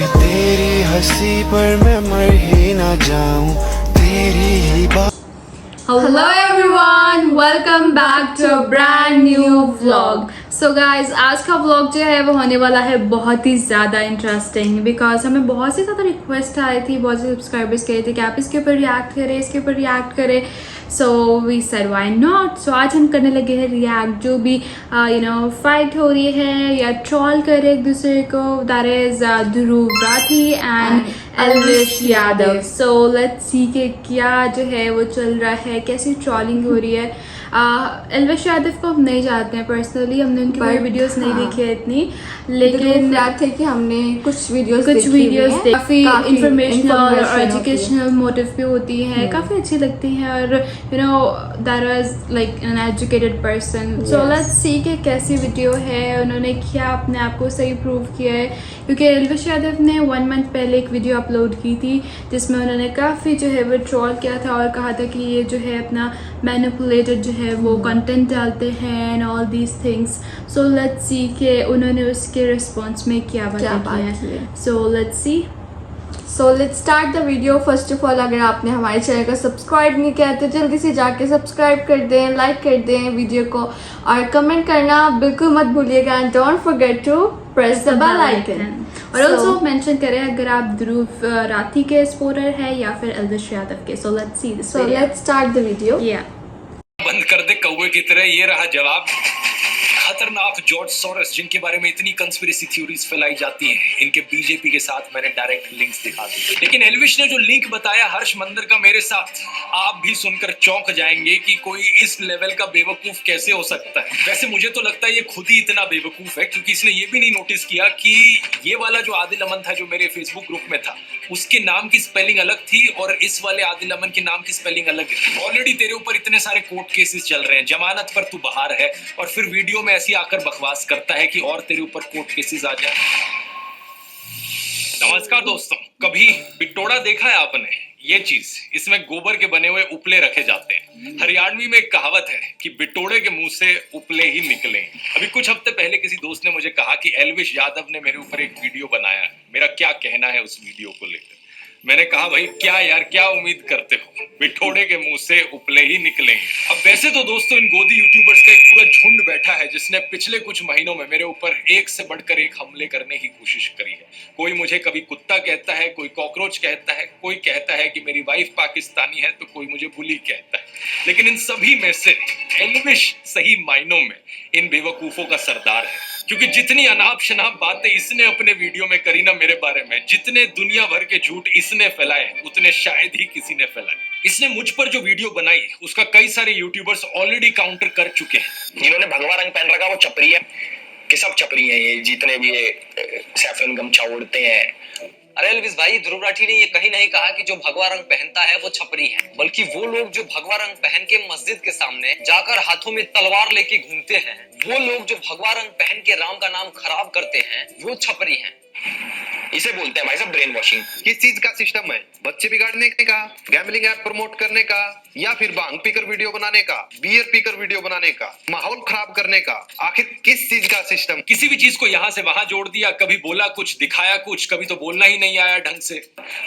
कि तेरी हंसी पर मैं मर ही ना जाऊं, तेरी ही बात। Hello everyone, welcome back to a brand new vlog. So guys, आज का vlog जो है वो होने वाला है बहुत ही ज़्यादा इंटरेस्टिंग, बिकॉज हमें बहुत सी ज़्यादा रिक्वेस्ट आई थी, बहुत से सब्सक्राइबर्स कहे थे कि आप इसके ऊपर रिएक्ट करें, इसके ऊपर रिएक्ट करें. So we said why not. सो आज हम करने लगे हैं रिएक्ट जो भी फाइट हो रही है या ट्रॉल करे एक दूसरे को. That is Dhruv Rathee and Elvish Yadav. So let's see के क्या जो है वो चल रहा है, कैसी ट्रॉलिंग हो रही है. एल्विश यादव को हम नहीं जानते हैं पर्सनली, हमने उनकी कोई वीडियोस नहीं देखी है इतनी, लेकिन बात है कि हमने कुछ वीडियोस काफ़ी इंफॉर्मेशनल और एजुकेशनल मोटिव भी होती हैं, काफ़ी अच्छी लगती हैं और that was like an educated person. So let's see कि कैसी वीडियो है, उन्होंने क्या अपने आप को सही प्रूव किया है. क्योंकि एल्विश यादव ने 1 मंथ पहले एक वीडियो अपलोड की थी जिसमें उन्होंने काफ़ी जो है वो ट्रोल किया था और कहा था कि ये जो है अपना मैनिपुलेटेड जो है वो कंटेंट डालते हैं and all these things. So let's see कि उन्होंने उसके रिस्पॉन्स में क्या बात की है. So let's see. So let's start the video. First of all, अगर आपने हमारे चैनल को सब्सक्राइब नहीं किया तो जल्दी से जाके सब्सक्राइब कर दें, लाइक कर दें वीडियो को और कमेंट करना बिल्कुल मत भूलिएगा. And don't forget to press the bell icon. और ऑल्सो मेंशन करें अगर आप ध्रुव राठी के सपोर्टर है या फिर एल्विश यादव के. So let's see. So let's start the video. बंद कर दे कौवे की तरह, ये रहा जवाब. खतरनाक जॉर्ज सोरोस, जिनके बारे में इतनी कंस्पिरेसी थ्योरीज फैलाई जाती हैं, इनके बीजेपी के साथ मैंने डायरेक्ट लिंक्स दिखा दी. लेकिन एल्विश ने जो लिंक बताया हर्ष मंदर का मेरे साथ, आप भी सुनकर चौंक जाएंगे कि कोई इस लेवल का बेवकूफ कैसे हो सकता है. वैसे मुझे तो लगता है ये खुद ही इतना बेवकूफ है क्योंकि इसने ये भी नहीं नोटिस किया कि ये वाला जो आदिल अमन था जो मेरे फेसबुक ग्रुप में था, उसके नाम की स्पेलिंग अलग थी और इस वाले आदिल अमन के नाम की स्पेलिंग अलग है. ऑलरेडी तेरे ऊपर इतने सारे कोर्ट केसेस चल रहे हैं, जमानत पर तू बाहर है और फिर वीडियो में ऐसी आकर बकवास करता है कि और तेरे ऊपर कोर्ट केसेस आ जाए. नमस्कार दोस्तों, कभी बिटोड़ा देखा है आपने? ये चीज, इसमें गोबर के बने हुए उपले रखे जाते हैं. हरियाणवी में एक कहावत है कि बिटोड़े के मुंह से उपले ही निकले. अभी कुछ हफ्ते पहले किसी दोस्त ने मुझे कहा कि एल्विश यादव ने मेरे ऊपर एक वीडियो बनाया है, मेरा क्या कहना है उस वीडियो को लेकर. मैंने कहा भाई क्या यार, क्या उम्मीद करते हो, बिठोड़े के मुंह से उपले ही निकलेंगे. अब वैसे तो दोस्तों इन गोदी यूट्यूबर्स का एक पूरा झुंड बैठा है जिसने पिछले कुछ महीनों में मेरे ऊपर एक से बढ़कर एक हमले करने की कोशिश करी है. कोई मुझे कभी कुत्ता कहता है, कोई कॉकरोच कहता है, कोई कहता है कि मेरी वाइफ पाकिस्तानी है, तो कोई मुझे बुली कहता है. लेकिन इन सभी में से एल्विश सही मायनों में इन बेवकूफों का सरदार है. क्योंकि जितनी अनाप शनाप बातें इसने अपने वीडियो में करी ना मेरे बारे में, जितने दुनिया भर के झूठ इसने फैलाए, उतने शायद ही किसी ने फैलाए. इसने मुझ पर जो वीडियो बनाई उसका कई सारे यूट्यूबर्स ऑलरेडी काउंटर कर चुके हैं. जिन्होंने भगवा रंग पहन रखा वो छपरी है कि सब छपरी हैं. ये जितने भी ये सैफरन गमछा ओढ़ते हैं. अरे एल्विश भाई, ध्रुव राठी ने ये कहीं नहीं कहा कि जो भगवा रंग पहनता है वो छपरी है, बल्कि वो लोग जो भगवा रंग पहन के मस्जिद के सामने जाकर हाथों में तलवार लेके घूमते हैं, वो लोग जो भगवा रंग पहन के राम का नाम खराब करते हैं, वो छपरी हैं. इसे बोलते हैं भाई साहब ब्रेन वॉशिंग. किस चीज का सिस्टम है? बच्चे बिगाड़ने का, गैम्बलिंग ऐप प्रमोट करने का, या फिर भांग पीकर वीडियो बनाने का, बियर पीकर वीडियो बनाने का, माहौल खराब करने का? आखिर किस चीज का सिस्टम? किसी भी चीज को यहाँ से वहां जोड़ दिया, कभी बोला कुछ, दिखाया कुछ, कभी तो बोलना ही नहीं आया ढंग से.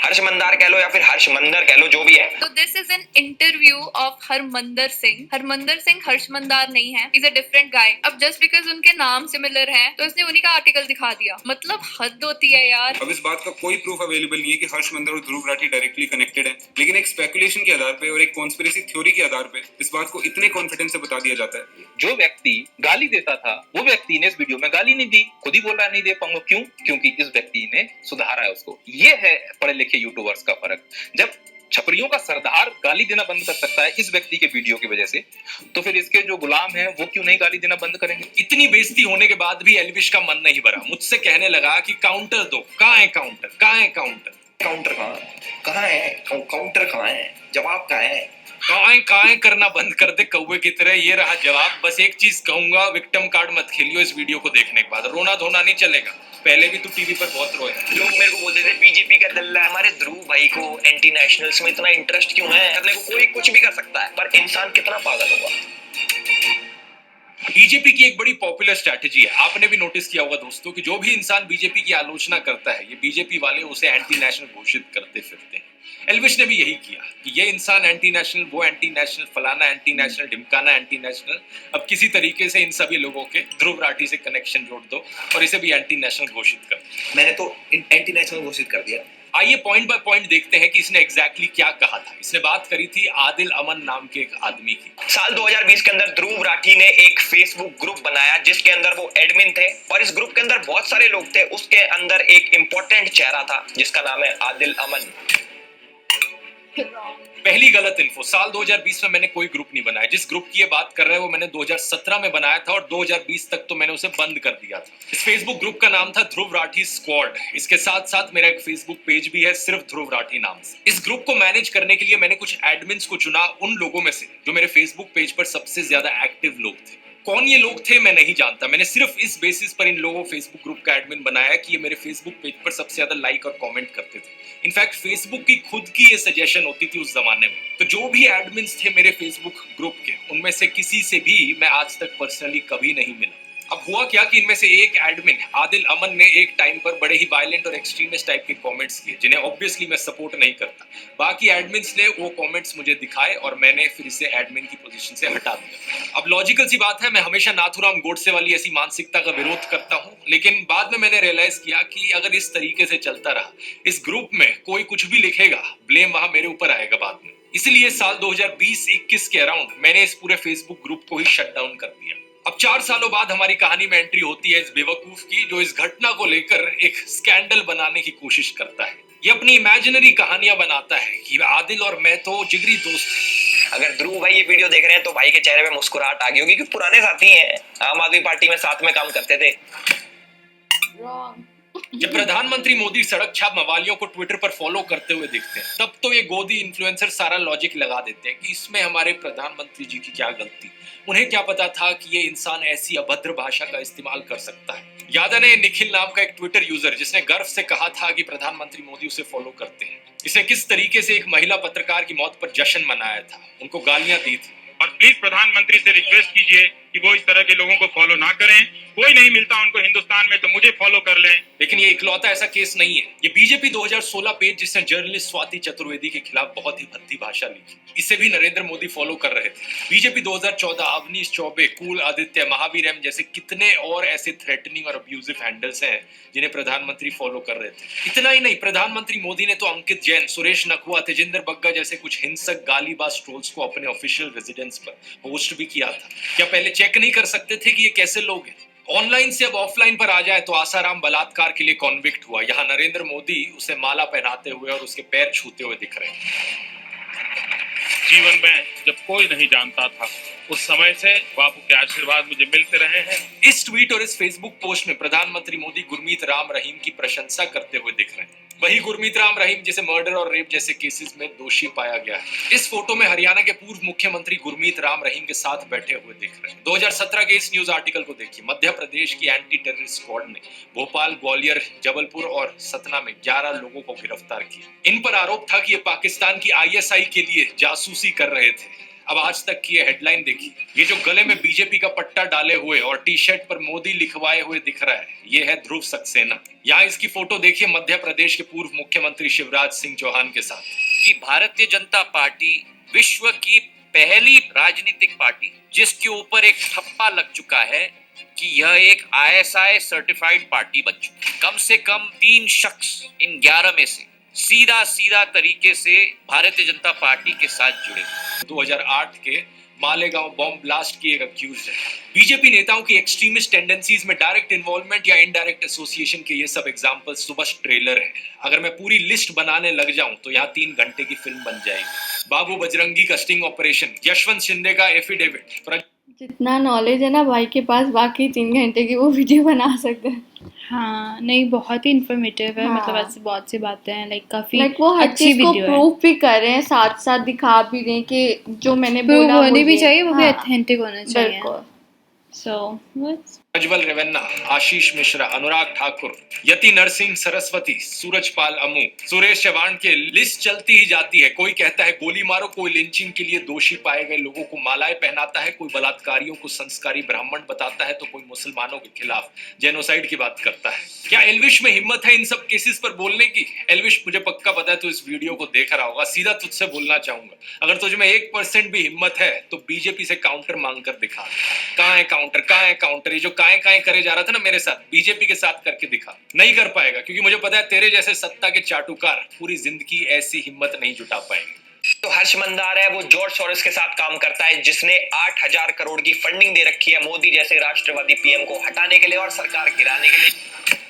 हर्ष मंदार कह लो या फिर हर्ष मंदर कह लो, जो भी है. तो this is an interview of Harmandar Singh. Harmandar Singh Harsh Mandar नहीं है, इज अ डिफरेंट गाय. अब जस्ट बिकॉज उनके नाम सिमिलर है तो इसने उन्हीं का आर्टिकल दिखा दिया. मतलब हद होती है यार. अब इस बात का कोई प्रूफ अवेलेबल नहीं है कि हर्ष मंदर और ध्रुव राठी डायरेक्टली कनेक्टेड है, लेकिन एक स्पेकुलेशन के आधार पे और एक कॉन्स्पिरेसी थ्योरी के आधार पे इस बात को इतने कॉन्फिडेंस से बता दिया जाता है. जो व्यक्ति गाली देता था वो व्यक्ति ने इस वीडियो में गाली नहीं दी, खुद ही बोल रहा नहीं दे पाऊंगा. क्यों? क्योंकि इस व्यक्ति ने सुधारा है उसको. ये है पढ़े लिखे यूट्यूबर्स का फर्क. जब छपरियों का सरदार गाली देना बंद कर सकता है इस व्यक्ति के वीडियो की वजह से, तो फिर इसके जो गुलाम हैं वो क्यों नहीं गाली देना बंद करेंगे? इतनी बेइज्जती होने के बाद भी एल्विश का मन नहीं भरा. मुझसे कहने लगा कि काउंटर दो. कहाँ है काउंटर? कहाँ है काउंटर? काउंटर कहाँ है? काउंटर कहाँ है? जवाब कहाँ है? काएं करना बंद कर दे कौवे की तरह, ये रहा जवाब. बस एक चीज कहूंगा, विक्टिम कार्ड मत खेलियो इस वीडियो को देखने के बाद. रोना धोना नहीं चलेगा. पहले भी तो टीवी पर बहुत रोया. लोग मेरे को बोलते थे बीजेपी का दल्ला. हमारे ध्रुव भाई को एंटी नेशनल्स में इतना इंटरेस्ट क्यों है? करने को कोई कुछ भी कर सकता है, पर इंसान कितना पागल होगा. बीजेपी की एक बड़ी पॉपुलर स्ट्रैटेजी है, आपने भी नोटिस किया होगा दोस्तों, कि जो भी इंसान बीजेपी की आलोचना करता है, ये बीजेपी वाले उसे एंटी नेशनल घोषित करते फिरते हैं। एल्विश ने भी यही किया कि ये इंसान एंटी नेशनल, वो एंटी नेशनल, फलाना एंटी नेशनल, ढिमकाना एंटी नेशनल। अब किसी तरीके से इन सभी लोगों के ध्रुव राठी से कनेक्शन जोड़ दो और इसे भी एंटी नेशनल घोषित कर दो। मैंने तो एंटी नेशनल घोषित कर दिया। आइए पॉइंट बाय पॉइंट देखते हैं कि इसने एग्जैक्टली क्या कहा था। इसने बात करी थी आदिल अमन नाम के एक आदमी की। साल 2020 के अंदर ध्रुव राठी ने एक फेसबुक ग्रुप बनाया जिसके अंदर वो एडमिन थे और इस ग्रुप के अंदर बहुत सारे लोग थे। उसके अंदर एक इंपॉर्टेंट चेहरा था जिसका नाम है आदिल अमन। पहली गलत इन्फो, साल 2020 में मैंने कोई ग्रुप नहीं बनाया। जिस ग्रुप की ये बात कर रहे हैं वो मैंने 2017 में बनाया था और 2020 तक तो मैंने उसे बंद कर दिया था। इस फेसबुक ग्रुप का नाम था ध्रुव राठी स्क्वाड। इसके साथ साथ मेरा एक फेसबुक पेज भी है सिर्फ ध्रुव राठी नाम से। इस ग्रुप को मैनेज करने के लिए मैंने कुछ एडमिन्स को चुना, उन लोगों में से जो मेरे फेसबुक पेज पर सबसे ज्यादा एक्टिव लोग थे। कौन ये लोग थे मैं नहीं जानता, मैंने सिर्फ इस बेसिस पर इन लोगों फेसबुक ग्रुप का एडमिन बनाया कि ये मेरे फेसबुक पेज पर सबसे ज्यादा लाइक और कमेंट करते थे। इनफैक्ट फेसबुक की खुद की ये सजेशन होती थी उस जमाने में। तो जो भी एडमिन्स थे मेरे फेसबुक ग्रुप के, उनमें से किसी से भी मैं आज तक पर्सनली कभी नहीं मिला। अब हुआ क्या कि इनमें से एक एडमिन आदिल अमन ने एक टाइम पर बड़े ही वायलेंट और एक्सट्रीमिस्ट टाइप के कमेंट्स किए जिन्हें ऑब्वियसली मैं सपोर्ट नहीं करता। बाकी एडमिन्स ने वो कमेंट्स मुझे दिखाए और मैंने फिर इसे एडमिन की पोजीशन से हटा दिया। अब लॉजिकल सी बात है, मैं हमेशा नाथूराम गोडसे वाली ऐसी मानसिकता का विरोध करता हूँ, लेकिन बाद में मैंने रियलाइज किया कि अगर इस तरीके से चलता रहा, इस ग्रुप में कोई कुछ भी लिखेगा, ब्लेम वहां मेरे ऊपर आएगा बाद में। इसलिए साल 2020-21 के अराउंड मैंने इस पूरे फेसबुक ग्रुप को ही शट डाउन कर दिया। अब 4 सालों बाद हमारी कहानी में एंट्री होती है इस बेवकूफ की, जो इस घटना को लेकर एक स्कैंडल बनाने की कोशिश करता है। ये अपनी इमेजिनरी कहानियां बनाता है कि आदिल और मैं तो जिगरी दोस्त हैं। अगर ध्रुव भाई ये वीडियो देख रहे हैं तो भाई के चेहरे पे मुस्कुराहट आ गई होगी, क्योंकि पुराने साथी हैं, आम आदमी पार्टी में साथ में काम करते थे। जब प्रधानमंत्री मोदी सड़क छाप मवालियों को ट्विटर पर फॉलो करते हुए दिखते हैं, तब तो ये गोदी इन्फ्लुएंसर सारा लॉजिक लगा देते हैं कि इसमें हमारे प्रधानमंत्री जी की क्या गलती। उन्हें क्या पता था कि ये इंसान ऐसी अभद्र भाषा का इस्तेमाल कर सकता है। याद है ना निखिल नाम का एक ट्विटर यूजर जिसने गर्व से कहा था कि प्रधानमंत्री मोदी उसे फॉलो करते हैं। इसने किस तरीके से एक महिला पत्रकार की मौत पर जश्न मनाया था, उनको गालियां दी थी। और प्लीज प्रधानमंत्री से रिक्वेस्ट कीजिए कि वो इस तरह के लोगों को फॉलो ना करें। कोई नहीं मिलता उनको हिंदुस्तान में तो मुझे फॉलो कर लें। लेकिन ये इकलौता ऐसा केस नहीं है। ये बीजेपी 2016 पेज जिसने जर्नलिस्ट स्वाति चतुर्वेदी के खिलाफ बहुत ही भद्दी भाषा लिखी, इसे भी नरेंद्र मोदी फॉलो कर रहे थे। बीजेपी 2014 अवनीश चौबे, कुल आदित्य, महावीर एम जैसे कितने और ऐसे थ्रेटनिंग और अब्यूजिव हैंडल्स हैं जिन्हें प्रधानमंत्री फॉलो कर रहे थे। इतना ही नहीं, प्रधानमंत्री मोदी ने तो अंकित जैन, सुरेश नखुआ, तेजिंदर बग्गा जैसे कुछ हिंसक गालीबाज ट्रोल्स को अपने ऑफिशियल रेजिडेंस पर होस्ट भी किया था। क्या पहले चेक नहीं कर सकते थे कि ये कैसे लोग हैं? ऑनलाइन से अब ऑफलाइन पर आ जाए तो आसाराम बलात्कार के लिए कॉन्विक्ट हुआ, यहाँ नरेंद्र मोदी उसे माला पहनाते हुए और उसके पैर छूते हुए दिख रहे हैं। जीवन में जब कोई नहीं जानता था, उस समय से बापू के आशीर्वाद मुझे मिलते रहे हैं। इस ट्वीट और इस फेसबुक पोस्ट में प्रधानमंत्री मोदी गुरमीत राम रहीम की प्रशंसा करते हुए दिख रहे हैं। वही गुरमीत राम रहीम जिसे मर्डर और रेप जैसे केसेस में दोषी पाया गया है। इस फोटो में हरियाणा के पूर्व मुख्यमंत्री गुरमीत राम रहीम के साथ बैठे हुए दिख रहे हैं। 2017 के इस न्यूज आर्टिकल को देखिए। मध्य प्रदेश की एंटी टेररिस्ट स्क्वाड ने भोपाल, ग्वालियर, जबलपुर और सतना में 11 लोगों को गिरफ्तार किया। इन पर आरोप था कि ये पाकिस्तान की ISI के लिए जासूसी कर रहे थे। अब आज तक की ये हेडलाइन देखिए। ये जो गले में बीजेपी का पट्टा डाले हुए और टी-शर्ट पर मोदी लिखवाए हुए दिख रहा है, ये है ध्रुव सक्सेना। यहाँ इसकी फोटो देखिए मध्य प्रदेश के पूर्व मुख्यमंत्री शिवराज सिंह चौहान के साथ। कि भारतीय जनता पार्टी विश्व की पहली राजनीतिक पार्टी जिसके ऊपर एक ठप्पा लग चुका है कि यह एक ISI सर्टिफाइड पार्टी बन चुकी है। कम से कम 3 शख्स इन 11 में से सीधा तरीके से भारतीय जनता पार्टी के साथ जुड़े। 2008 के मालेगांव बॉम्ब ब्लास्ट की एक अक्यूज है। बीजेपी नेताओं की एक्सट्रीमिस्ट टेंडेंसीज में डायरेक्ट इन्वॉल्वमेंट या इनडायरेक्ट एसोसिएशन के ये सब एग्जांपल्स तो बस ट्रेलर है। अगर मैं पूरी लिस्ट बनाने लग जाऊं तो यहाँ 3 घंटे की फिल्म बन जाएगी। बाबू बजरंगी का स्टिंग ऑपरेशन, यशवंत शिंदे का एफिडेविट। जितना नॉलेज है ना भाई के पास, बाकी 3 घंटे की वो वीडियो बना सकते हैं। हाँ नहीं, बहुत ही इन्फॉर्मेटिव है। मतलब ऐसी बहुत सी बातें हैं, लाइक काफी वो हर अच्छी चीज को वीडियो है। प्रूफ भी कर रहे हैं, साथ साथ दिखा भी रहे हैं कि जो मैंने प्रूफ बोला होने भी ये- चाहिए, वो भी हाँ, ऑथेंटिक होना चाहिए। बिल्कुल। सो प्रज्वल रेवन्ना, आशीष मिश्रा, अनुराग ठाकुर, यति नरसिंह, सरस्वती, सूरजपाल अमू, सुरेश चौहान के लिस्ट चलती ही जाती है। कोई कहता है गोली मारो, कोई लिंचिंग के लिए दोषी पाए गए लोगों को मालाएं पहनाता है, कोई बलात्कारियों को संस्कारी ब्राह्मण बताता है, तो कोई मुसलमानों के खिलाफ जेनोसाइड की बात करता है। क्या एल्विश में हिम्मत है इन सब केसेस पर बोलने की? एल्विश, मुझे पक्का पता है तो इस वीडियो को देख रहा होगा। सीधा तुझसे बोलना चाहूंगा, अगर तुझ में 1% भी हिम्मत है तो बीजेपी से काउंटर मांग कर दिखा। कहां है काउंटर, कहां है काउंटर? ये जो काएं करे जा रहा था ना मेरे साथ, बीजेपी के साथ करके दिखा। नहीं कर पाएगा, क्योंकि मुझे पता है तेरे जैसे सत्ता के चाटुकार पूरी जिंदगी ऐसी हिम्मत नहीं जुटा पाएंगे। तो हर्ष मंदार है वो जॉर्ज सोरोस के साथ काम करता है, जिसने 8,000 करोड़ की फंडिंग दे रखी है मोदी जैसे राष्ट्रवादी पीएम को हटाने के लिए और सरकार गिराने के लिए।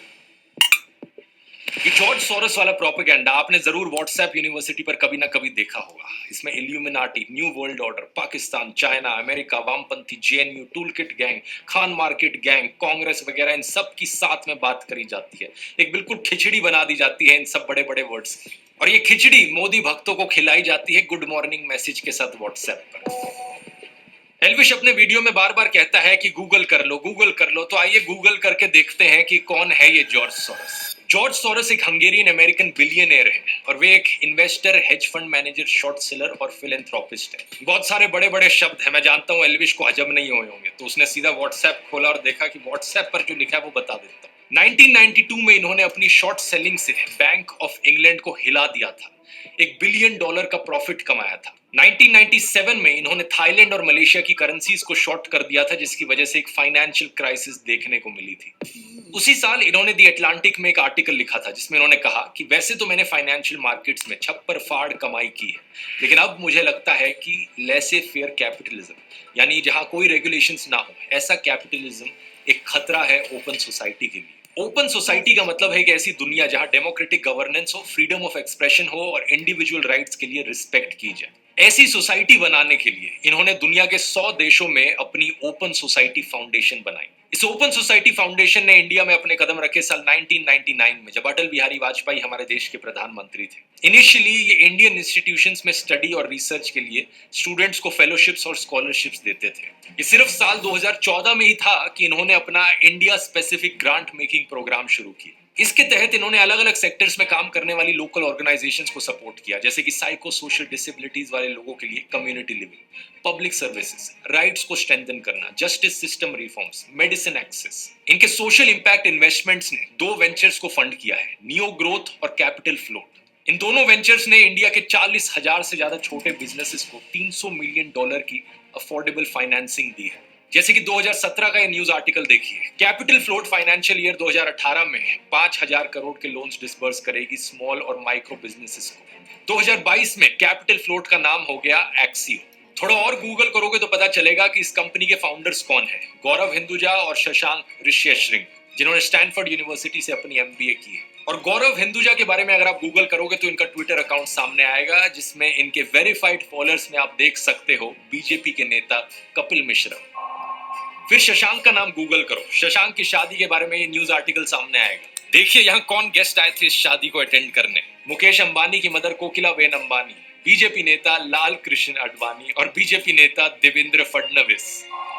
ये जॉर्ज सोरोस वाला प्रोपेगेंडा आपने जरूर व्हाट्सएप यूनिवर्सिटी पर कभी ना कभी देखा होगा। इसमें illuminati, new world order, Pakistan, China, America, वामपंथी, JNU, toolkit gang, Khan market gang, Congress वगैरह इन सब की साथ में बात करी जाती है। एक बिल्कुल खिचड़ी बना दी जाती है इन सब बड़े बड़े वर्ड्स की, और ये खिचड़ी मोदी भक्तों को खिलाई जाती है गुड मॉर्निंग मैसेज के साथ व्हाट्सएप पर। एल्विश अपने वीडियो में बार बार कहता है कि गूगल कर लो, गूगल कर लो। तो आइए गूगल करके देखते हैं कि कौन है ये जॉर्ज सोरोस। जॉर्ज सोरोस एक हंगेरियन अमेरिकन बिलियनियर है, और वे एक investor, hedge fund manager, short seller और फिलैंथ्रोपिस्ट है। बहुत सारे बड़े बड़े शब्द हैं, मैं जानता हूं एल्विश को हजम नहीं हुए होंगे, तो उसने सीधा व्हाट्सएप खोला और देखा कि व्हाट्सएप पर जो लिखा है वो बता देता हूं। 1992 में इन्होंने अपनी शॉर्ट सेलिंग से बैंक ऑफ इंग्लैंड को हिला दिया था, $1 बिलियन का प्रॉफिट कमाया था। 1997 में इन्होंने थाईलैंड और मलेशिया की करेंसीज को शॉर्ट कर दिया था, जिसकी वजह से एक फाइनेंशियल क्राइसिस देखने को मिली थी। उसी साल इन्होंने दी अटलांटिक में एक आर्टिकल लिखा था, जिसमें इन्होंने कहा कि वैसे तो मैंने फाइनेंशियल मार्केट्स में छप्पर फाड़ कमाई की है, लेकिन अब मुझे लगता है कि लेसे फेयर कैपिटलिज्म, यानी जहां कोई रेगुलेशंस ना हो, ऐसा कैपिटलिज्म एक खतरा है ओपन सोसाइटी के लिए। ओपन सोसाइटी का मतलब है एक ऐसी दुनिया जहां डेमोक्रेटिक गवर्नेंस हो, फ्रीडम ऑफ एक्सप्रेशन हो और इंडिविजुअल राइट्स के लिए रिस्पेक्ट की जाए। ऐसी सोसाइटी बनाने के लिए इन्होंने दुनिया के 100 देशों में अपनी ओपन सोसाइटी फाउंडेशन बनाई। इस ओपन सोसाइटी फाउंडेशन ने इंडिया में अपने कदम रखे साल 1999 में, जब अटल बिहारी वाजपेयी हमारे देश के प्रधानमंत्री थे। इनिशियली ये इंडियन इंस्टीट्यूशंस में स्टडी और रिसर्च के लिए स्टूडेंट्स को फेलोशिप्स और स्कॉलरशिप्स देते थे। ये सिर्फ साल 2014 में ही था कि इन्होंने अपना India specific grant making program शुरू किया। इसके तहत इन्होंने अलग अलग सेक्टर्स में काम करने वाली लोकल ऑर्गेनाइजेशंस को सपोर्ट किया, जैसे कि साइको सोशल डिसेबिलिटीज वाले लोगों के लिए community living, public services, rights को स्ट्रेंथन करना, justice system reforms, medicine access. इनके सोशल इंपैक्ट इन्वेस्टमेंट्स ने 2 वेंचर्स को फंड किया है, नियो ग्रोथ और कैपिटल फ्लोट। इन दोनों वेंचर्स ने इंडिया के 40,000 से ज्यादा छोटे बिजनेसेस को $300 मिलियन की अफोर्डेबल फाइनेंसिंग दी है। जैसे कि 2017 का ये न्यूज आर्टिकल देखिए, कैपिटल फ्लोट फाइनेंशियल ईयर 2018 में 5,000 करोड़ के लोन्स डिसबर्स करेगी स्मॉल और माइक्रो बिजनेसेस को। 2022 में कैपिटल फ्लोट का नाम हो गया एक्सियो। थोड़ा और गूगल करोगे तो पता चलेगा कि इस कंपनी के फाउंडर्स कौन है, गौरव हिंदुजा और शशांक ऋष्यश्रिंग, जिन्होंने स्टैनफोर्ड यूनिवर्सिटी से अपनी MBA की है। और गौरव हिंदुजा के बारे में अगर आप गूगल करोगे तो इनका ट्विटर अकाउंट सामने आएगा, जिसमें इनके वेरीफाइड फॉलोअर्स में आप देख सकते हो बीजेपी के नेता कपिल मिश्रा। फिर शशांक का नाम गूगल करो, शशांक की शादी के बारे में ये न्यूज आर्टिकल सामने आएगा। देखिए यहाँ कौन गेस्ट आए थे इस शादी को अटेंड करने। मुकेश अंबानी की मदर कोकिलाबेन अंबानी, बीजेपी नेता लाल कृष्ण आडवाणी और बीजेपी नेता देवेंद्र फडणवीस।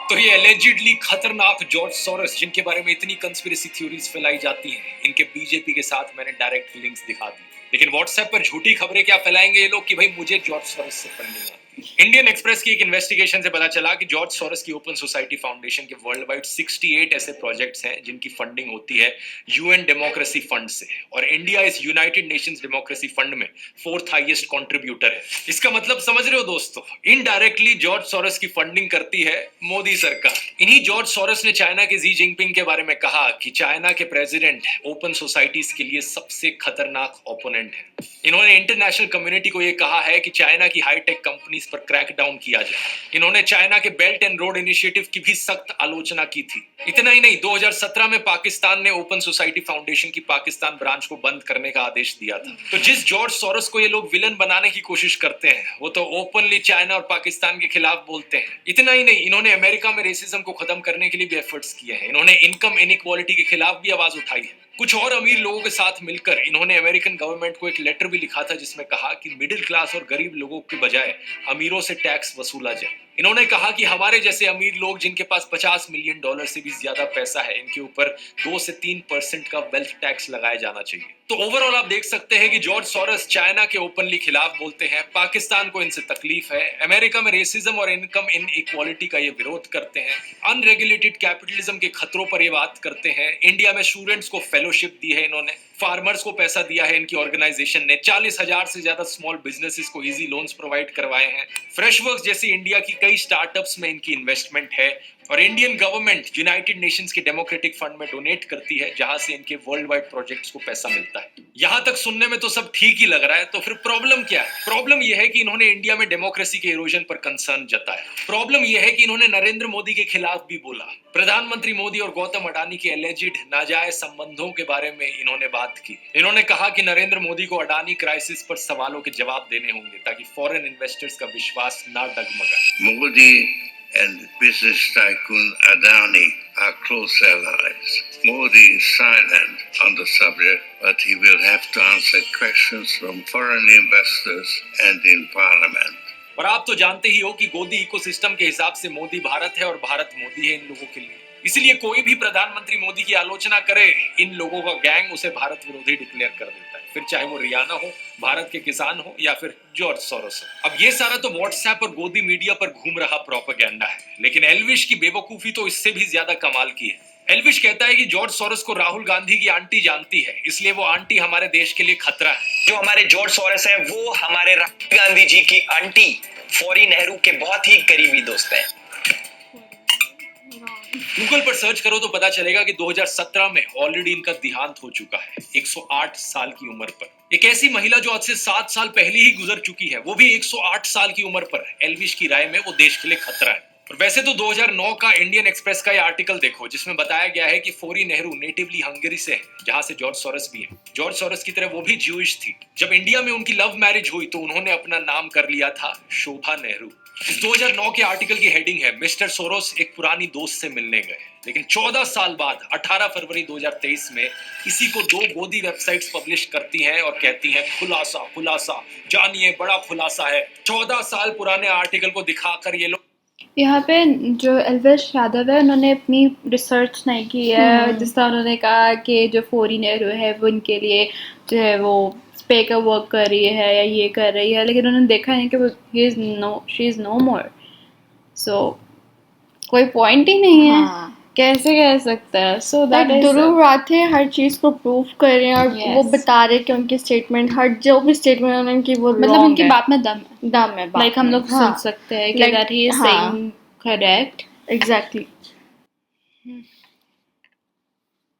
तो ये एलिजिडली खतरनाक जॉर्ज सोरोस, जिनके बारे में इतनी कंस्पिरेसी थ्योरीज फैलाई जाती हैं, इनके बीजेपी के साथ मैंने डायरेक्ट लिंक्स दिखा दी। लेकिन व्हाट्सएप पर झूठी खबरें क्या फैलाएंगे ये लोग कि भाई मुझे जॉर्ज सोरोस से फंडिंग आती है। इंडियन एक्सप्रेस की एक इन्वेस्टिगेशन से पता चला कि जॉर्ज सोरोस की ओपन सोसाइटी फाउंडेशन के वर्ल्ड वाइड 68 ऐसे प्रोजेक्ट्स हैं जिनकी फंडिंग होती है UN डेमोक्रेसी फंड से, और इंडिया इस यूनाइटेड नेशंस डेमोक्रेसी फंड में 4th हाईएस्ट कंट्रीब्यूटर है। इसका मतलब समझ रहे हो दोस्तों, इनडायरेक्टली जॉर्ज सोरोस की फंडिंग करती है मोदी सरकार। इन्हीं जॉर्ज सोरोस ने चाइना के जी जिनपिंग के बारे में कहा कि चाइना के प्रेसिडेंट ओपन सोसाइटीज के लिए सबसे खतरनाक ओपोनेंट है। इन्होंने इंटरनेशनल कम्युनिटी को यह कहा है कि चाइना की हाईटेक कंपनीज पर क्रैक डाउन किया जाए। इन्होंने चाइना के बेल्ट एंड रोड इनिशिएटिव की भी सख्त आलोचना की थी। इतना ही नहीं, 2017 में पाकिस्तान ने ओपन सोसाइटी फाउंडेशन की पाकिस्तान ब्रांच को बंद करने का आदेश दिया था। तो जिस जॉर्ज सोरोस को ये लोग विलन बनाने की कोशिश करते हैं, वो तो ओपनली चाइना और पाकिस्तान के खिलाफ बोलते हैं। इतना ही नहीं, इन्होंने अमेरिका में रेसिज्म को खत्म करने के लिए भी एफर्ट्स किए हैं। इन्होंने इनकम इनइक्वालिटी के खिलाफ भी आवाज उठाई है। कुछ और अमीर लोगों के साथ मिलकर इन्होंने अमेरिकन गवर्नमेंट को एक लेटर भी लिखा था, जिसमें कहा कि मिडिल क्लास और गरीब लोगों के बजाय अमीरों से टैक्स वसूला जाए। इन्होंने कहा कि हमारे जैसे अमीर लोग जिनके पास $50 मिलियन से भी ज्यादा पैसा है, इनके ऊपर 2 से 3% का वेल्थ टैक्स लगाया जाना चाहिए। तो ओवरऑल आप देख सकते हैं कि जॉर्ज सोरोस चाइना के ओपनली खिलाफ बोलते हैं, पाकिस्तान को इनसे तकलीफ है, अमेरिका में रेसिज्म और इनकम इनइक्वालिटी का ये विरोध करते हैं, अनरेगुलेटेड कैपिटलिज्म के खतरों पर ये बात करते हैं, इंडिया में स्टूडेंट्स को फेलोशिप दी है इन्होंने, फार्मर्स को पैसा दिया है इनकी ऑर्गेनाइजेशन ने, 40,000 से ज्यादा स्मॉल बिजनेसेस को इजी लोन्स प्रोवाइड करवाए हैं, फ्रेशवर्क्स जैसी इंडिया की कई स्टार्टअप्स में इनकी इन्वेस्टमेंट है, और इंडियन गवर्नमेंट यूनाइटेड नेशंस के डेमोक्रेटिक फंड में डोनेट करती है, जहां से इनके वर्ल्ड वाइड प्रोजेक्ट्स को पैसा मिलता है। यहां तक सुनने में तो सब ठीक ही लग रहा है, तो फिर प्रॉब्लम क्या है? प्रॉब्लम यह है कि इन्होंने इंडिया में डेमोक्रेसी के इरोजन पर कंसर्न जताया। प्रॉब्लम यह है कि इन्होंने नरेंद्र मोदी के खिलाफ भी बोला। प्रधानमंत्री मोदी और गौतम अडानी के एलिजिड नाजायज संबंधों के बारे में इन्होंने बात की। इन्होंने कहा कि नरेंद्र मोदी को अडानी क्राइसिस पर सवालों के जवाब देने होंगे ताकि फॉरेन इन्वेस्टर्स का विश्वास ना डगमगाए। Modi and business tycoon Adani are close allies. Modi is silent on the subject, but he will have to answer questions from foreign investors and in parliament. और आप तो जानते ही हो कि गोदी इकोसिस्टम के हिसाब से मोदी भारत है और भारत मोदी है इन लोगों के लिए। इसलिए कोई भी प्रधानमंत्री मोदी की आलोचना करे, इन लोगों का गैंग उसे भारत विरोधी डिक्लेयर कर देता है, फिर चाहे वो रियाना हो, भारत के किसान हो या फिर जॉर्ज सोरोस हो। अब ये सारा तो व्हाट्सएप और गोदी मीडिया पर घूम रहा प्रोपेगेंडा है, लेकिन एल्विश की बेवकूफी तो इससे भी ज्यादा कमाल की है। एल्विश कहता है कि जॉर्ज सोरोस को राहुल गांधी की आंटी जानती है, इसलिए वो आंटी हमारे देश के लिए खतरा है। जो हमारे जॉर्ज सोरोस है वो हमारे राहुल गांधी जी की आंटी फौरी नेहरू के बहुत ही करीबी दोस्त हैं। गूगल पर सर्च करो तो पता चलेगा कि 2017 में ऑलरेडी इनका देहांत हो चुका है, 108 साल की उम्र पर। एक ऐसी महिला जो आज से 7 साल पहले ही गुजर चुकी है, वो भी 108 साल की उम्र पर। एल्विश की राय में वो देश के लिए खतरा है। और वैसे तो 2009 का इंडियन एक्सप्रेस का ये आर्टिकल देखो, जिसमें बताया गया है कि फौरी नेहरू नेटिवली हंगरी से है, जहां से जॉर्ज सोरोस भी है। जॉर्ज सोरोस की तरह वो भी ज्यूइश थी। जब इंडिया में उनकी लव मैरिज हुई तो उन्होंने अपना नाम कर लिया था शोभा नेहरू। इस 2009 के आर्टिकल की हेडिंग है, मिस्टर सोरोस एक पुरानी दोस्त से मिलने गए। लेकिन 14 साल बाद 18 फरवरी 2023 में इसी को 2 गोदी वेबसाइट्स पब्लिश करती हैं और कहती हैं खुलासा खुलासा, जानिए बड़ा खुलासा है। 14 साल पुराने आर्टिकल को दिखाकर ये लोग यहाँ पे जो एल्विश यादव है, उन्होंने अपनी रिसर्च नहीं की है। जिस तरह उन्होंने कहा कि जो फौरी नेहरू है वो उनके लिए जो है वो पेकर वर्क कर रही है या ये कर रही है, लेकिन उन्होंने देखा नहीं कि शी इज़ नो मोर। सो कोई पॉइंट ही नहीं है। कैसे कह सकता है? सो दैट ध्रुव राठी हर चीज़ को प्रूव कर रहे हैं और वो बता रहे कि उनकी स्टेटमेंट, हर जो भी स्टेटमेंट उनकी वो मतलब उनकी बात में दम है। लाइक हम लोग हाँ, सुन सकते हैं कि that he is saying correct. Exactly.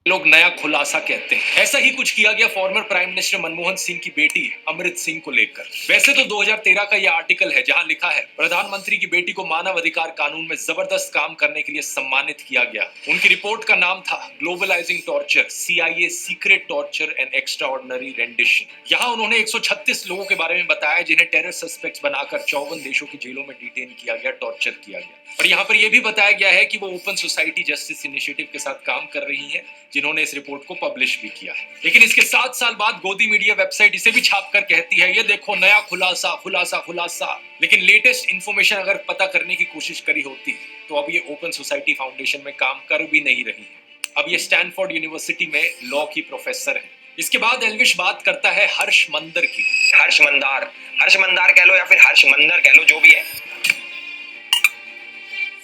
लोग नया खुलासा कहते हैं। ऐसा ही कुछ किया गया farmer prime minister Manmohan Singh की बेटी अमृत सिंह को लेकर। वैसे तो 2013 का यह आर्टिकल है जहां लिखा है प्रधानमंत्री की बेटी को मानव अधिकार कानून में जबरदस्त काम करने के लिए सम्मानित किया गया। उनकी रिपोर्ट का नाम था globalizing torture, CIA secret torture and extraordinary rendition. यहाँ उन्होंने 136 लोगों के बारे में बताया जिन्हें टेरर सस्पेक्ट्स बनाकर 54 देशों की जेलों में डिटेन किया गया, टॉर्चर किया गया। और यहाँ पर यह भी बताया गया है कि वो ओपन सोसाइटी जस्टिस इनिशिएटिव के साथ काम कर रही हैं, जिन्होंने इस रिपोर्ट को पब्लिश भी किया है। लेकिन इसके 7 साल बाद गोदी मीडिया वेबसाइट इसे भी छापकर कहती है ये देखो नया खुलासा खुलासा खुलासा। लेकिन लेटेस्ट इंफॉर्मेशन अगर पता करने की कोशिश करी होती तो अब ये ओपन सोसाइटी फाउंडेशन में काम कर भी नहीं रही है। अब ये स्टैनफोर्ड यूनिवर्सिटी में लॉ की प्रोफेसर है। इसके बाद एल्विश बात करता है हर्ष मंदर की। हर्ष मंदार कह लो या फिर हर्ष मंदर कह लो, जो भी है।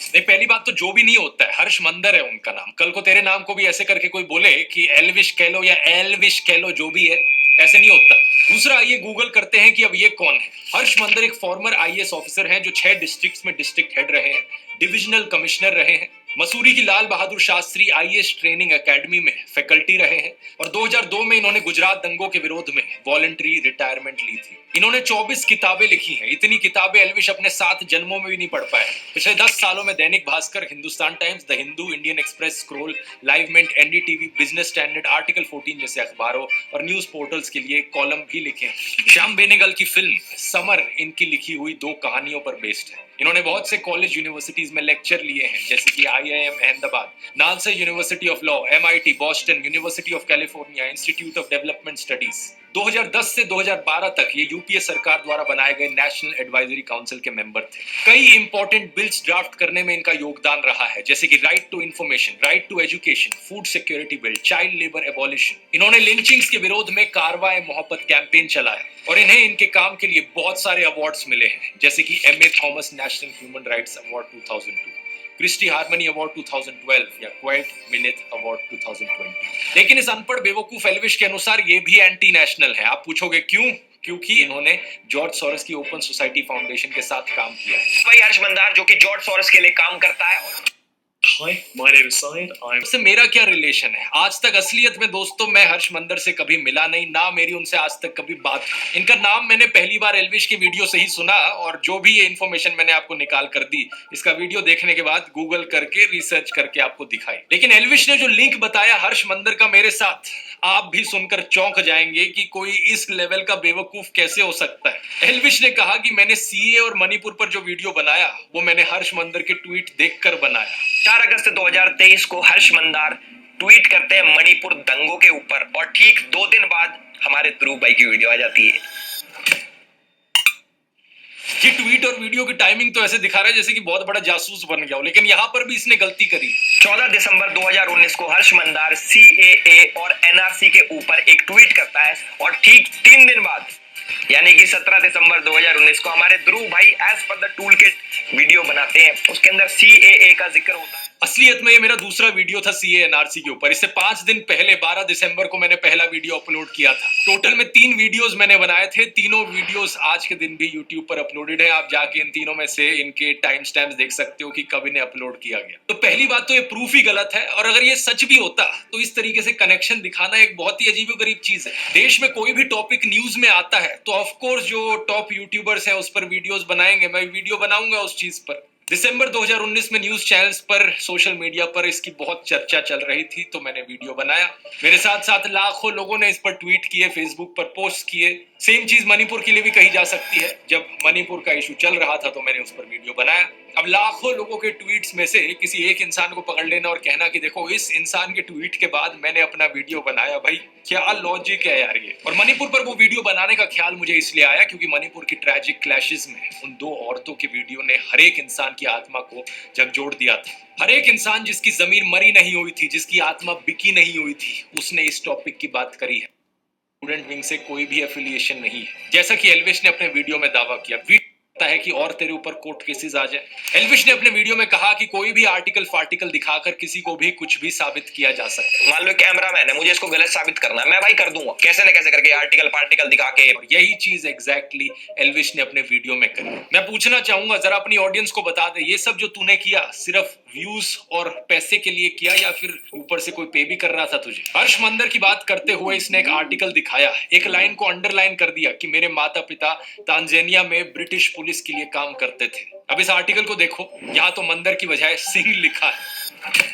नहीं, पहली बात तो जो भी नहीं होता है, हर्ष मंदर है उनका नाम। कल को तेरे नाम को भी ऐसे करके कोई बोले कि एल्विश कह लो या एल्विश कह लो, जो भी है, ऐसे नहीं होता। दूसरा, आइए गूगल करते हैं कि अब ये कौन है। हर्ष मंदर एक फॉर्मर IAS ऑफिसर हैं जो 6 डिस्ट्रिक्ट्स में डिस्ट्रिक्ट हेड रहे हैं, डिविजनल कमिश्नर रहे हैं, मसूरी की Lal Bahadur Shastri IAS training academy में फैकल्टी रहे हैं और 2002 में इन्होंने गुजरात दंगों के विरोध में वॉलंटरी रिटायरमेंट ली थी। इन्होंने 24 किताबें लिखी हैं। इतनी किताबें एल्विश अपने 7 जन्मों में भी नहीं पढ़ पाए। पिछले 10 सालों में Dainik Bhaskar, Hindustan Times, the Hindu, Indian Express, Scroll, Live Mint, NDTV, Business Standard, Article 14 जैसे अखबारों और न्यूज पोर्टल्स के लिए कॉलम भी लिखे हैं। श्याम बेनेगल की फिल्म समर इनकी लिखी हुई 2 कहानियों पर बेस्ड है। इन्होंने बहुत से कॉलेज यूनिवर्सिटीज में लेक्चर लिए हैं, जैसे कि IIM Ahmedabad, NALSA university of law, MIT, Boston, university of California, institute of development studies. 2010 से 2012 तक ये यूपीए सरकार द्वारा बनाए गए नेशनल एडवाइजरी काउंसिल के मेंबर थे। कई इंपॉर्टेंट बिल्स ड्राफ्ट करने में इनका योगदान रहा है, जैसे कि right to information, right to education, food security bill, child labour abolition. इन्होंने लिंचिंग्स के विरोध में कारवाए मोहब्बत कैंपेन चलाया और इन्हें इनके काम के लिए बहुत सारे अवार्ड्स मिले हैं, जैसे कि M A Thomas National Human Rights award 2002, Christie Harmony award 2012 या क्वाइट मिनेथ अवार्ड 2020। लेकिन इस अनपढ़ बेवकूफ एल्विश के अनुसार ये भी एंटी नेशनल है। आप पूछोगे क्यों? क्योंकि इन्होंने जॉर्ज सोरोस की ओपन सोसाइटी फाउंडेशन के साथ काम किया है। भाई हर्ष मंदार जो कि जॉर्ज सोरोस के लिए काम करता है। Hi, my name is Said. इससे मेरा क्या रिलेशन है? आज तक असलियत में दोस्तों मैं हर्ष मंदर से कभी मिला नहीं, ना मेरी उनसे आज तक कभी बात। इनका नाम मैंने पहली बार एल्विश की वीडियो से ही सुना और जो भी ये इन्फॉर्मेशन मैंने आपको निकाल कर दी, इसका वीडियो देखने के बाद गूगल करके रिसर्च करके आपको दिखाई। लेकिन एल्विश ने जो लिंक बताया हर्ष मंदर का मेरे साथ, आप भी सुनकर चौंक जाएंगे कि कोई इस लेवल का बेवकूफ कैसे हो सकता है। एल्विश ने कहा कि मैंने सीए और मणिपुर पर जो वीडियो बनाया वो मैंने हर्ष मंदर के ट्वीट देखकर बनाया। 4 अगस्त 2023 को हर्ष मंदार ट्वीट करते हैं मणिपुर दंगों के ऊपर और ठीक 2 दिन बाद हमारे ध्रुव भाई की वीडियो आ जाती है। ये ट्वीट और वीडियो की टाइमिंग तो ऐसे दिखा रहा है जैसे कि बहुत बड़ा जासूस बन गया हो, लेकिन यहाँ पर भी इसने गलती करी। 14 दिसंबर 2019 को हर्ष मंदार CAA और NRC के ऊपर एक ट्वीट करता है और ठीक 3 दिन बाद यानी कि 17 दिसंबर 2019 को हमारे ध्रुव भाई as per the tool kit video बनाते हैं। उसके अंदर CAA का जिक्र होता है। असलियत में ये मेरा दूसरा वीडियो था CAA NRC के ऊपर। इससे 5 दिन पहले 12 दिसंबर को मैंने पहला वीडियो अपलोड किया था। टोटल में 3 वीडियोस मैंने बनाए थे। तीनों वीडियोस आज के दिन भी यूट्यूब पर अपलोडेड है। आप जाके इन तीनों में से इनके टाइम स्टैम्प्स देख सकते हो कि कब इन्हें अपलोड किया गया। तो पहली बात तो ये प्रूफ ही गलत है, और अगर ये सच भी होता तो इस तरीके से कनेक्शन दिखाना एक बहुत ही अजीबोगरीब चीज है। देश में कोई भी टॉपिक न्यूज में आता है तो ऑफकोर्स जो टॉप यूट्यूबर्स हैं उस पर वीडियोस बनाएंगे, मैं वीडियो बनाऊंगा उस चीज पर। दिसंबर 2019 में न्यूज चैनल्स पर, सोशल मीडिया पर इसकी बहुत चर्चा चल रही थी तो मैंने वीडियो बनाया। मेरे साथ साथ लाखों लोगों ने इस पर ट्वीट किए, फेसबुक पर पोस्ट किए। सेम चीज मणिपुर के लिए भी कही जा सकती है। जब मणिपुर का इशू चल रहा था तो मैंने उस पर वीडियो बनाया। अब लाखों लोगों के ट्वीट्स में से किसी एक इंसान को पकड़ लेना और कहना कि देखो इस इंसान के ट्वीट के बाद मैंने अपना वीडियो बनाया, भाई क्या लॉजिक है यार ये। और मणिपुर पर वो वीडियो बनाने का ख्याल मुझे इसलिए आया क्योंकि मणिपुर की ट्रैजिक क्लैशेस में उन 2 औरतों की वीडियो ने हर एक इंसान की आत्मा को झकझोर दिया था। हर एक इंसान जिसकी जमीन मरी नहीं हुई थी, जिसकी आत्मा बिकी नहीं हुई थी, उसने इस टॉपिक की बात करी है। स्टूडेंट विंग से कोई भी एफिलिएशन नहीं है, जैसा कि एल्विश ने अपने वीडियो में दावा किया है कि और तेरे ऊपर कोर्ट केसेस आ जाए। एल्विश ने अपने वीडियो में कहा कि कोई भी आर्टिकल फार्टिकल दिखाकर किसी को भी कुछ भी साबित किया जा सकता है। मान लो कैमरामैन है, मुझे इसको गलत साबित करना है, मैं भाई कर दूंगा कैसे न कैसे करके आर्टिकल पार्टिकल दिखा के। और यही चीज एग्जैक्टली एल्विश ने अपने वीडियो में करी। मैं पूछना चाहूंगा जरा अपनी ऑडियंस को बता दे, ये सब जो तूने किया सिर्फ व्यूज और पैसे के लिए किया या फिर ऊपर से कोई पे भी कर रहा था तुझे? हर्ष मंदर की बात करते हुए इसने एक आर्टिकल दिखाया, एक लाइन को अंडरलाइन कर दिया कि मेरे माता पिता तांजानिया में ब्रिटिश पुलिस के लिए काम करते थे। अब इस आर्टिकल को देखो, यहाँ तो मंदर की बजाय सिंह लिखा है।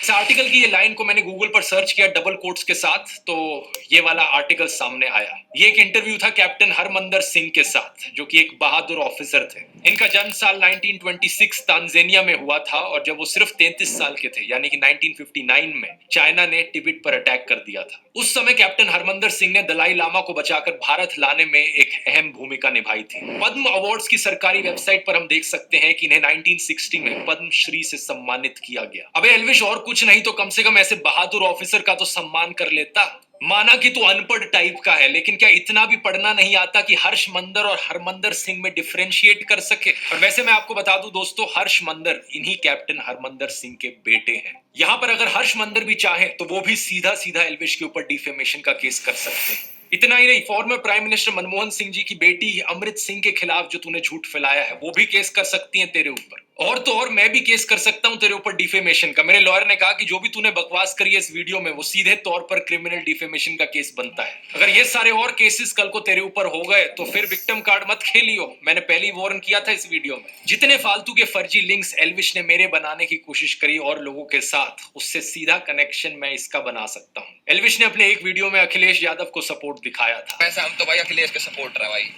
इस आर्टिकल की ये लाइन को मैंने गूगल पर सर्च किया डबल कोट्स के साथ, तो ये वाला आर्टिकल सामने आया। ये एक इंटरव्यू था कैप्टन हरमंदर सिंह के साथ, जो कि एक बहादुर ऑफिसर थे। इनका जन्म साल 1926 तांजानिया में हुआ था और जब वो सिर्फ 33 साल के थे, यानी कि 1959 में चाइना ने तिब्बत पर अटैक कर दिया था। उस समय कैप्टन हरमंदर सिंह ने दलाई लामा को बचाकर भारत लाने में एक अहम भूमिका निभाई थी। पद्म अवार्ड्स की सरकारी वेबसाइट पर हम देख सकते हैं कि इन्हें 1960 में पद्म श्री से सम्मानित किया गया। अबे एल्विश, और कुछ नहीं तो कम से कम ऐसे बहादुर ऑफिसर का तो सम्मान कर लेता। माना कि तू अनपढ़ टाइप का है, लेकिन क्या इतना भी पढ़ना नहीं आता कि हर्ष मंदर और हरमंदर सिंह में डिफरेंशिएट कर सके? और वैसे मैं आपको बता दूं दोस्तों, हर्ष मंदर इन्हीं कैप्टन हरमंदर सिंह के बेटे हैं। यहाँ पर अगर हर्ष मंदर भी चाहे तो वो भी सीधा सीधा एल्विश के ऊपर डिफेमेशन का केस कर सकते हैं। इतना ही नहीं, former prime minister Manmohan Singh ji की बेटी अमृत सिंह के खिलाफ जो तूने झूठ फैलाया है वो भी केस कर सकती हैं तेरे ऊपर। और तो और मैं भी केस कर सकता हूं तेरे ऊपर डिफेमेशन का। मेरे लॉयर ने कहा कि जो भी तूने बकवास करी है इस वीडियो में वो सीधे तौर पर क्रिमिनल डिफेमेशन का केस बनता है। अगर ये सारे और केसेस कल को तेरे ऊपर हो गए तो फिर विक्टिम कार्ड मत खेलियो। मैंने पहले ही वार्न किया था इस वीडियो में। जितने फालतू के फर्जी लिंक्स एल्विश ने मेरे बनाने की कोशिश करी और लोगों के साथ, उससे सीधा कनेक्शन मैं इसका बना सकता हूँ। एल्विश ने अपने एक वीडियो में अखिलेश यादव को सपोर्ट दिखाया था। वैसे हम तो भाई अखिलेश के सपोर्टर है भाई।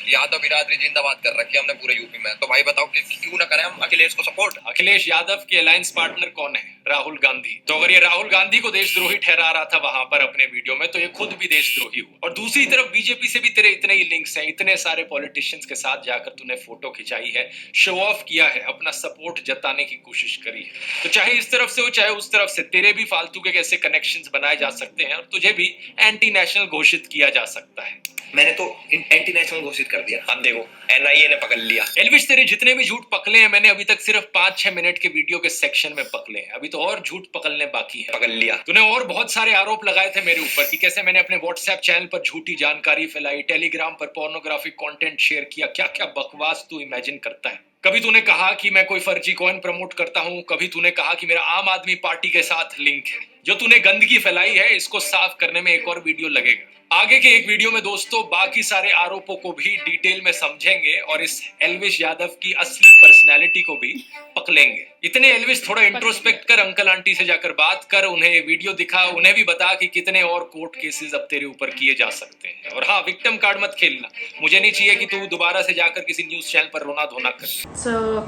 यादव बिरादरी जिंदाबाद कर रखी है हमने पूरे यूपी में, तो भाई बताओ कि क्यों ना करें हम अखिलेश को सपोर्ट। अखिलेश यादव के अलायंस पार्टनर कौन है? राहुल गांधी। तो अगर ये राहुल गांधी को देशद्रोही ठहरा रहा था वहां पर अपने वीडियो में, तो ये खुद भी देशद्रोही हुआ। और दूसरी तरफ बीजेपी से भी तेरे इतने ही लिंक्स हैं, इतने सारे पॉलिटिशियंस के साथ जाकर तूने फोटो खिंचाई है, शो ऑफ किया है, अपना सपोर्ट जताने की कोशिश करी है। तो चाहे इस तरफ से हो चाहे उस तरफ से, तेरे भी फालतू के कैसे कनेक्शंस बनाए जा सकते हैं और तुझे भी एंटी नेशनल घोषित किया जा सकता है। मैंने तो एंटी नेशनल घोषित कर दिया, अब देखो एनआईए ने पकड़ लिया। एल्विश तेरे जितने भी झूठ पकड़े हैं मैंने अभी तक सिर्फ 5-6 मिनट के वीडियो के सेक्शन में पकड़े हैं, अभी तो और झूठ पकड़ने बाकी है। पकड़ लिया। तूने और बहुत सारे आरोप लगाए थे मेरे ऊपर कि कैसे मैंने अपने व्हाट्सएप चैनल पर झूठी जानकारी फैलाई, टेलीग्राम पर पोर्नोग्राफिक कंटेंट शेयर किया, क्या क्या बकवास तू इमेजिन करता है। कभी तूने कहा कि मैं कोई फर्जी कॉइन प्रमोट करता हूं, कभी तूने कहा कि मेरा आम आदमी पार्टी के साथ लिंक है। जो तूने गंदगी फैलाई है इसको साफ करने में एक और वीडियो लगेगा। आगे के एक वीडियो में दोस्तों बाकी सारे आरोपों को भी डिटेल में समझेंगे और इस एल्विश यादव की असली पर्सनैलिटी को भी पकड़ेंगे। इतने एल्विश थोड़ा इंट्रोस्पेक्ट कर, अंकल आंटी से जाकर बात कर, उन्हें वीडियो दिखा, उन्हें भी बता कि कितने और कोर्ट केसेस अब तेरे ऊपर किए जा सकते हैं। और हाँ, विक्टिम कार्ड मत खेलना, मुझे नहीं चाहिए कि तू दोबारा से जाकर किसी न्यूज चैनल पर रोना धोना कर। So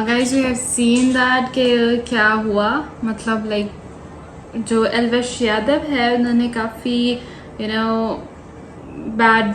guys, we have seen that कि क्या हुआ, मतलब लाइक जो एल्विश यादव है उन्होंने काफ़ी बैड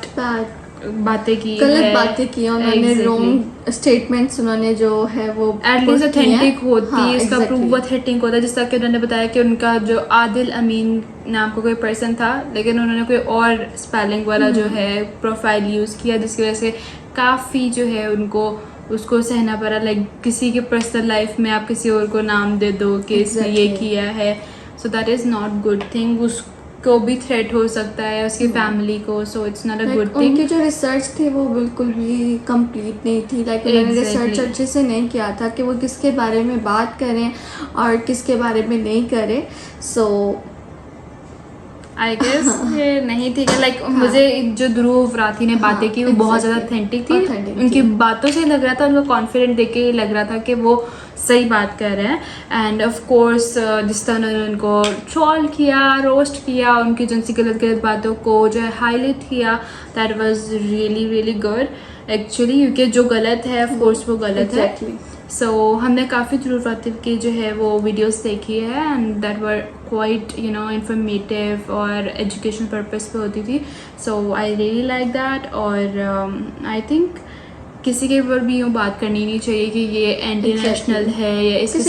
बातें की, गलत बातें की उन्होंने, रॉन्ग स्टेटमेंट्स उन्होंने जो है वो एटलीस्ट ऑथेंटिक होती है, इसका exactly. प्रूफ ऑथेंटिक होता है। जिस तरह कि उन्होंने बताया कि उनका जो आदिल अमीन नाम का कोई पर्सन था, लेकिन उन्होंने कोई और स्पेलिंग वाला जो है प्रोफाइल यूज़ किया, जिसकी वजह से काफ़ी जो है उनको उसको सहना पड़ा। लाइक किसी के पर्सनल लाइफ में आप किसी और को नाम दे दो कि इसने ये किया है, so that is not good thing. उसको भी थ्रेट हो सकता है, उसकी फैमिली को, so it's not a good thing. उनकी जो रिसर्च थी वो बिल्कुल भी कंप्लीट नहीं थी, लाइक उन्होंने रिसर्च अच्छे से नहीं किया था कि वो किसके बारे में बात करें और किसके बारे में नहीं करें। सो आई गेस ये नहीं थी। लाइक मुझे जो ध्रुव राठी ने बातें की वो बहुत ज़्यादा ऑथेंटिक थी, उनकी बातों से लग रहा था, उनको कॉन्फिडेंट देख के लग रहा था कि वो सही बात कर रहे हैं। एंड ऑफ कोर्स जिस तरह उन्होंने उनको ट्रोल किया, रोस्ट किया, उनकी जो सी गलत बातों को जो है हाईलाइट किया, that was really really good actually, क्योंकि जो गलत है ऑफ कोर्स वो गलत है। सो हमने काफ़ी ध्रुव राठी की जो है वो वीडियोस देखी है and that were quite informative और एजुकेशन पर्पस पे होती थी। सो आई रियली लाइक दैट। और आई थिंक किसी के ऊपर भी यूँ बात करनी नहीं चाहिए कि ये एंटी नेशनल है या इसके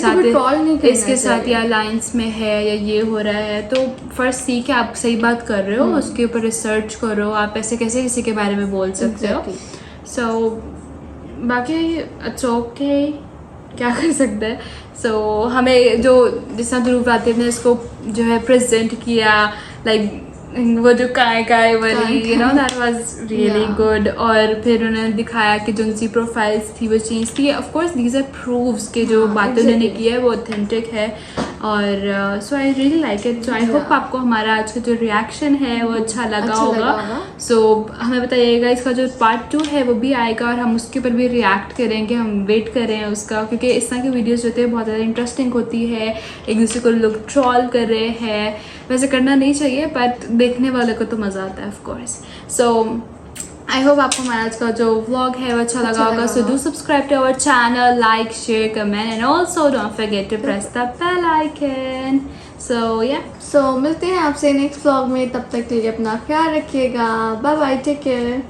साथ या अलायंस में है या ये हो रहा है। तो फर्स्ट सीख के आप सही बात कर रहे हो, उसके ऊपर रिसर्च करो, आप ऐसे कैसे किसी के बारे में बोल सकते हो। सो बाकी इट्स ओके, क्या कर सकते हैं। सो हमें जो जिस तरह ध्रुव राठी ने इसको जो है प्रेजेंट किया, लाइक वो जो काय वाली दैट वाज रियली गुड। और फिर उन्होंने दिखाया कि जो उनकी प्रोफाइल्स थी वो चेंज थी। Of course these are proves कि जो बातें उन्होंने की है वो ऑथेंटिक है। और so I really like it. So I hope आपको हमारा आज का जो रिएक्शन है वो अच्छा लगा होगा। सो हमें बताइएगा, इसका जो पार्ट 2 है वो भी आएगा और हम उसके ऊपर भी रिएक्ट करेंगे, हम वेट कर रहे हैं उसका, क्योंकि इस तरह की वीडियोस जो होते हैं बहुत ज़्यादा इंटरेस्टिंग होती है। एक दूसरे को लोग ट्रोल कर रहे हैं, वैसे करना नहीं चाहिए बट देखने वाले को तो मज़ा आता है of course. So I hope आपको हमारा आज का जो व्लॉग है वो अच्छा लगा होगा। So do subscribe to our channel, like, share, comment and also don't forget to press the bell icon. So मिलते हैं आपसे नेक्स्ट व्लॉग में, तब तक के लिए अपना ख्याल रखिएगा। Bye bye, take care.